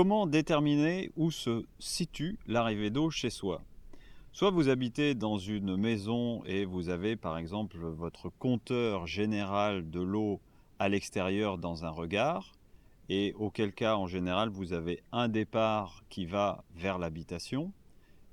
comment déterminer où se situe l'arrivée d'eau chez soi? Soit vous habitez dans une maison et vous avez par exemple votre compteur général de l'eau à l'extérieur dans un regard, et auquel cas en général vous avez un départ qui va vers l'habitation,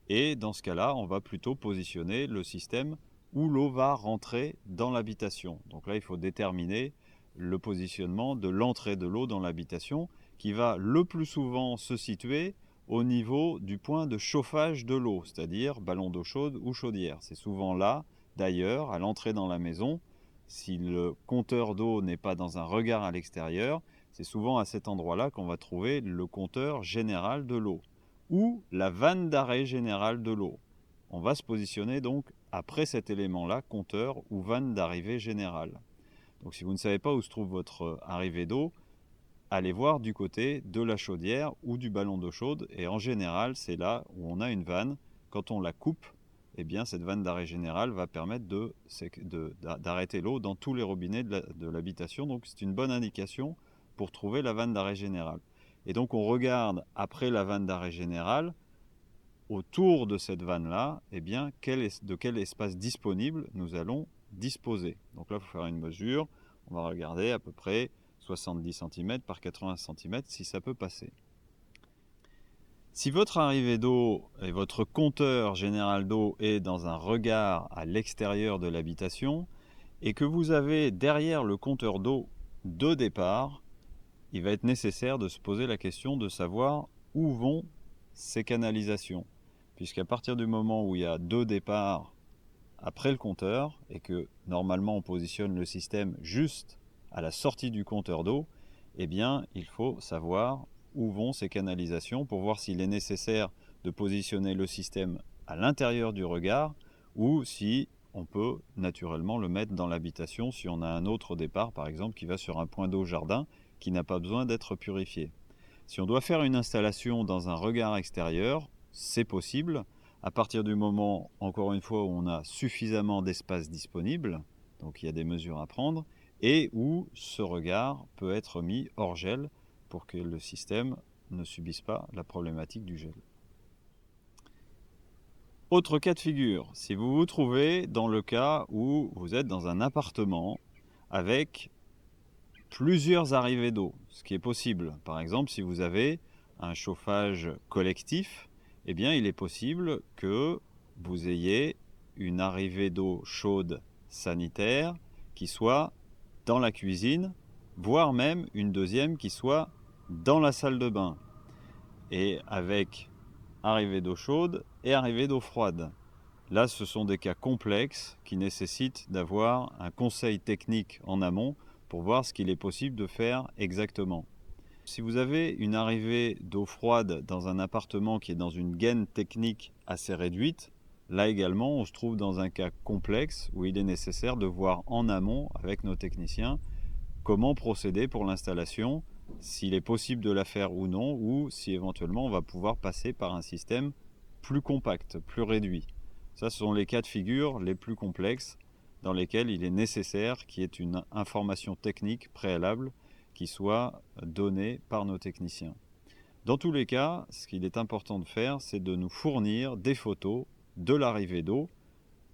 et dans ce cas-là on va plutôt positionner le système où l'eau va rentrer dans l'habitation. Donc là il faut déterminer le positionnement de l'entrée de l'eau dans l'habitation, qui va le plus souvent se situer au niveau du point de chauffage de l'eau, c'est-à-dire ballon d'eau chaude ou chaudière. C'est souvent là, d'ailleurs, à l'entrée dans la maison, si le compteur d'eau n'est pas dans un regard à l'extérieur, c'est souvent à cet endroit-là qu'on va trouver le compteur général de l'eau, ou la vanne d'arrêt générale de l'eau. On va se positionner donc après cet élément-là, compteur ou vanne d'arrivée générale. Donc si vous ne savez pas où se trouve votre arrivée d'eau, allez voir du côté de la chaudière ou du ballon d'eau chaude, et en général c'est là où on a une vanne. Quand on la coupe, eh bien cette vanne d'arrêt général va permettre d'arrêter l'eau dans tous les robinets de l'habitation, donc c'est une bonne indication pour trouver la vanne d'arrêt général. Et donc on regarde après la vanne d'arrêt général, autour de cette vanne-là, eh bien, de quel espace disponible nous allons disposer. Donc là, il faut faire une mesure. On va regarder à peu près 70 cm par 80 cm si ça peut passer. Si votre arrivée d'eau et votre compteur général d'eau est dans un regard à l'extérieur de l'habitation et que vous avez derrière le compteur d'eau deux départs, il va être nécessaire de se poser la question de savoir où vont ces canalisations. Puisqu'à partir du moment où il y a deux départs après le compteur et que normalement on positionne le système juste à la sortie du compteur d'eau, eh bien il faut savoir où vont ces canalisations pour voir s'il est nécessaire de positionner le système à l'intérieur du regard ou si on peut naturellement le mettre dans l'habitation si on a un autre départ par exemple qui va sur un point d'eau jardin qui n'a pas besoin d'être purifié. Si on doit faire une installation dans un regard extérieur, c'est possible à partir du moment, encore une fois, où on a suffisamment d'espace disponible, donc il y a des mesures à prendre, et où ce regard peut être mis hors gel pour que le système ne subisse pas la problématique du gel. Autre cas de figure, si vous vous trouvez dans le cas où vous êtes dans un appartement avec plusieurs arrivées d'eau, ce qui est possible. Par exemple, si vous avez un chauffage collectif, eh bien, il est possible que vous ayez une arrivée d'eau chaude sanitaire qui soit dans la cuisine, voire même une deuxième qui soit dans la salle de bain, et avec arrivée d'eau chaude et arrivée d'eau froide. Là, ce sont des cas complexes qui nécessitent d'avoir un conseil technique en amont pour voir ce qu'il est possible de faire exactement. Si vous avez une arrivée d'eau froide dans un appartement qui est dans une gaine technique assez réduite, là également on se trouve dans un cas complexe où il est nécessaire de voir en amont avec nos techniciens comment procéder pour l'installation, s'il est possible de la faire ou non, ou si éventuellement on va pouvoir passer par un système plus compact, plus réduit. Ça, ce sont les cas de figure les plus complexes dans lesquels il est nécessaire qu'il y ait une information technique préalable qui soit donnée par nos techniciens. Dans tous les cas, ce qu'il est important de faire, c'est de nous fournir des photos de l'arrivée d'eau,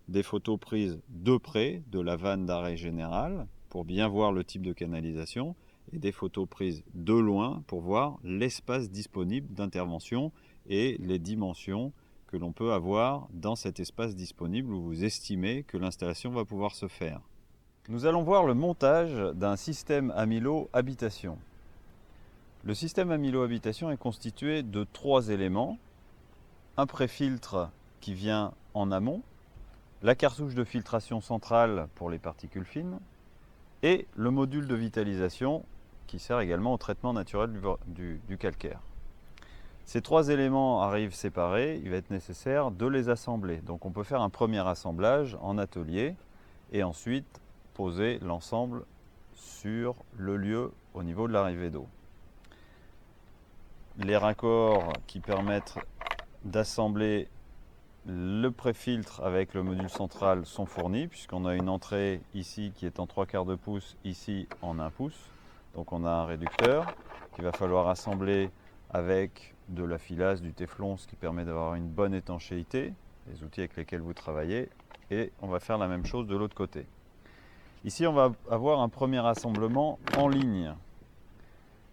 des photos prises de près de la vanne d'arrêt général pour bien voir le type de canalisation et des photos prises de loin pour voir l'espace disponible d'intervention et les dimensions que l'on peut avoir dans cet espace disponible où vous estimez que l'installation va pouvoir se faire. Nous allons voir le montage d'un système Amilo Habitation. Le système Amilo Habitation est constitué de trois éléments. Un préfiltre qui vient en amont, la cartouche de filtration centrale pour les particules fines et le module de vitalisation qui sert également au traitement naturel du calcaire. Ces trois éléments arrivent séparés, il va être nécessaire de les assembler. Donc on peut faire un premier assemblage en atelier et ensuite poser l'ensemble sur le lieu au niveau de l'arrivée d'eau. Les raccords qui permettent d'assembler le préfiltre avec le module central sont fournis puisqu'on a une entrée ici qui est en 3/4 de pouce, ici en 1 pouce. Donc on a un réducteur qu'il va falloir assembler avec de la filasse, du téflon, ce qui permet d'avoir une bonne étanchéité, les outils avec lesquels vous travaillez, et on va faire la même chose de l'autre côté. Ici, on va avoir un premier assemblement en ligne.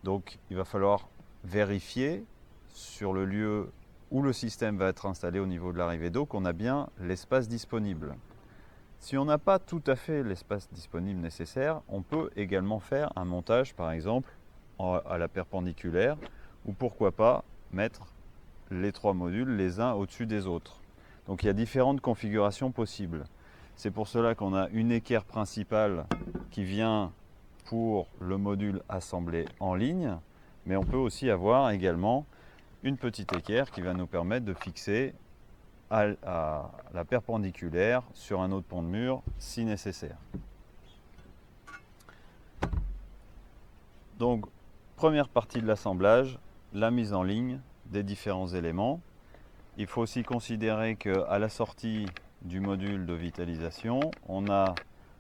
Donc, il va falloir vérifier sur le lieu où le système va être installé au niveau de l'arrivée d'eau qu'on a bien l'espace disponible. Si on n'a pas tout à fait l'espace disponible nécessaire, on peut également faire un montage, par exemple, à la perpendiculaire, ou pourquoi pas mettre les 3 modules les uns au-dessus des autres. Donc il y a différentes configurations possibles. C'est pour cela qu'on a une équerre principale qui vient pour le module assemblé en ligne, mais on peut aussi avoir également une petite équerre qui va nous permettre de fixer à la perpendiculaire sur un autre pont de mur si nécessaire. Donc, première partie de l'assemblage, la mise en ligne des différents éléments. Il faut aussi considérer qu'à la sortie du module de vitalisation, on a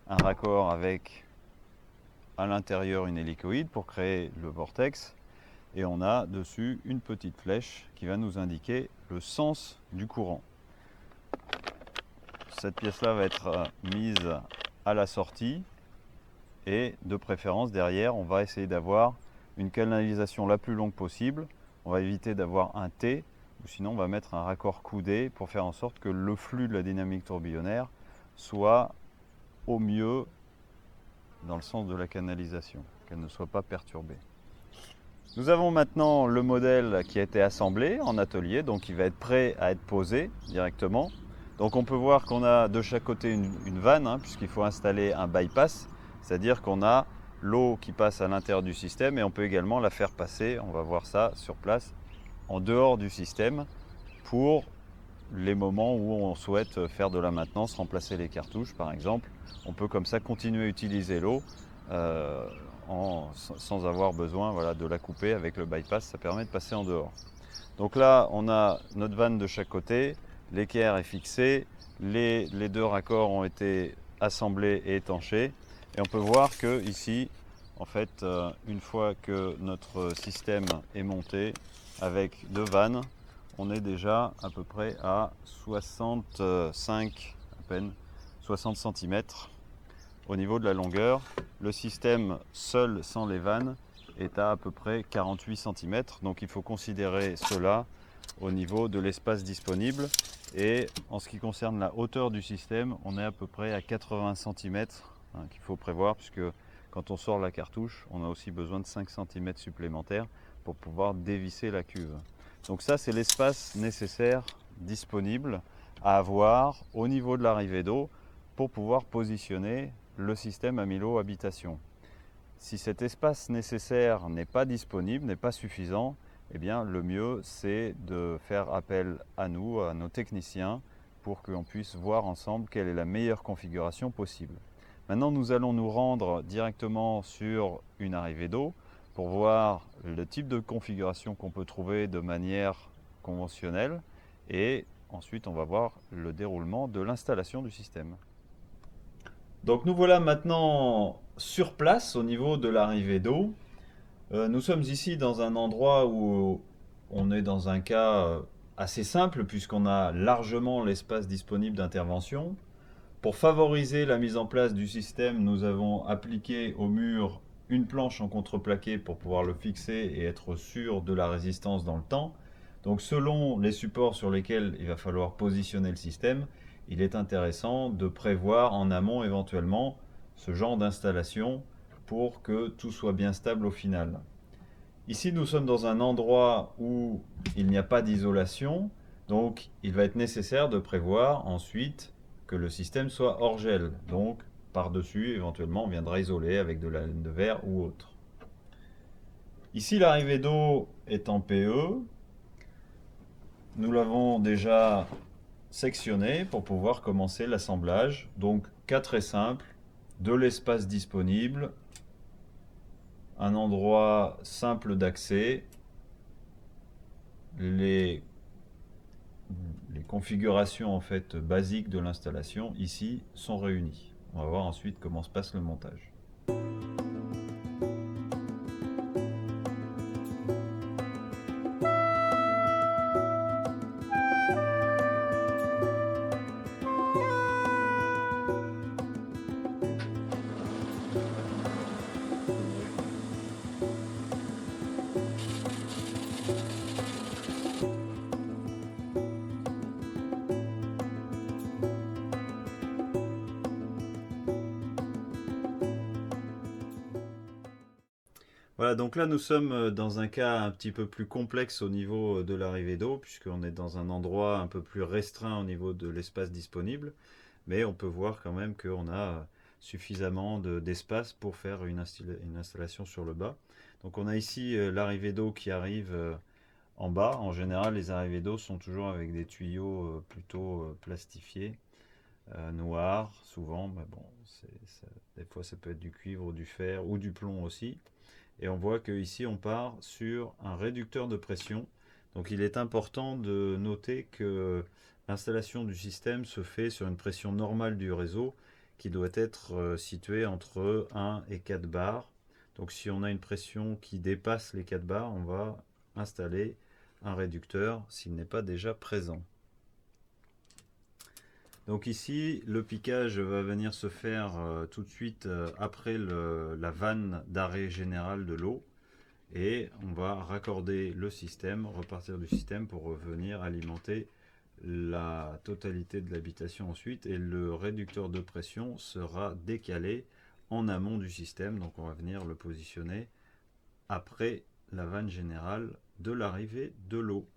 un raccord avec à l'intérieur une hélicoïde pour créer le vortex et on a dessus une petite flèche qui va nous indiquer le sens du courant. Cette pièce-là va être mise à la sortie et de préférence derrière on va essayer d'avoir une canalisation la plus longue possible. On va éviter d'avoir un T ou sinon on va mettre un raccord coudé pour faire en sorte que le flux de la dynamique tourbillonnaire soit au mieux dans le sens de la canalisation, qu'elle ne soit pas perturbée. Nous avons maintenant le modèle qui a été assemblé en atelier, donc il va être prêt à être posé directement. Donc on peut voir qu'on a de chaque côté une vanne, puisqu'il faut installer un bypass, c'est-à-dire qu'on a l'eau qui passe à l'intérieur du système et on peut également la faire passer, on va voir ça sur place, en dehors du système pour les moments où on souhaite faire de la maintenance, remplacer les cartouches par exemple. On peut comme ça continuer à utiliser l'eau sans avoir besoin de la couper avec le bypass, ça permet de passer en dehors. Donc là on a notre vanne de chaque côté, l'équerre est fixée, les 2 raccords ont été assemblés et étanchés et on peut voir que ici en fait une fois que notre système est monté avec 2 vannes, on est déjà à peu près à 65, à peine 60 cm au niveau de la longueur. Le système seul sans les vannes est à peu près 48 cm, donc il faut considérer cela au niveau de l'espace disponible. Et en ce qui concerne la hauteur du système, on est à peu près à 80 cm qu'il faut prévoir, puisque quand on sort la cartouche, on a aussi besoin de 5 cm supplémentaires pour pouvoir dévisser la cuve. Donc ça, c'est l'espace nécessaire disponible à avoir au niveau de l'arrivée d'eau pour pouvoir positionner le système Amilo Habitation. Si cet espace nécessaire n'est pas disponible, n'est pas suffisant, eh bien, le mieux, c'est de faire appel à nous, à nos techniciens, pour qu'on puisse voir ensemble quelle est la meilleure configuration possible. Maintenant, nous allons nous rendre directement sur une arrivée d'eau pour voir le type de configuration qu'on peut trouver de manière conventionnelle et ensuite on va voir le déroulement de l'installation du système. Donc nous voilà maintenant sur place au niveau de l'arrivée d'eau. Nous sommes ici dans un endroit où on est dans un cas assez simple puisqu'on a largement l'espace disponible d'intervention. Pour favoriser la mise en place du système, nous avons appliqué au mur une planche en contreplaqué pour pouvoir le fixer et être sûr de la résistance dans le temps. Donc selon les supports sur lesquels il va falloir positionner le système, il est intéressant de prévoir en amont éventuellement ce genre d'installation pour que tout soit bien stable au final. Ici nous sommes dans un endroit où il n'y a pas d'isolation, donc il va être nécessaire de prévoir ensuite que le système soit hors gel. Donc par-dessus, éventuellement, on viendra isoler avec de la laine de verre ou autre. Ici, l'arrivée d'eau est en PE. Nous l'avons déjà sectionné pour pouvoir commencer l'assemblage. Donc, cas très simple, de l'espace disponible, un endroit simple d'accès, les configurations en fait basiques de l'installation ici sont réunies. On va voir ensuite comment se passe le montage. Voilà, donc là nous sommes dans un cas un petit peu plus complexe au niveau de l'arrivée d'eau, puisqu'on est dans un endroit un peu plus restreint au niveau de l'espace disponible, mais on peut voir quand même qu'on a suffisamment d'espace pour faire une installation sur le bas. Donc on a ici l'arrivée d'eau qui arrive en bas. En général, les arrivées d'eau sont toujours avec des tuyaux plutôt plastifiés, noirs souvent, mais bon, des fois ça peut être du cuivre ou du fer ou du plomb aussi. Et on voit qu'ici on part sur un réducteur de pression. Donc il est important de noter que l'installation du système se fait sur une pression normale du réseau qui doit être située entre 1 et 4 bars. Donc si on a une pression qui dépasse les 4 bars, on va installer un réducteur s'il n'est pas déjà présent. Donc ici, le piquage va venir se faire tout de suite après la vanne d'arrêt général de l'eau. Et on va raccorder le système, repartir du système pour revenir alimenter la totalité de l'habitation ensuite. Et le réducteur de pression sera décalé en amont du système. Donc on va venir le positionner après la vanne générale de l'arrivée de l'eau.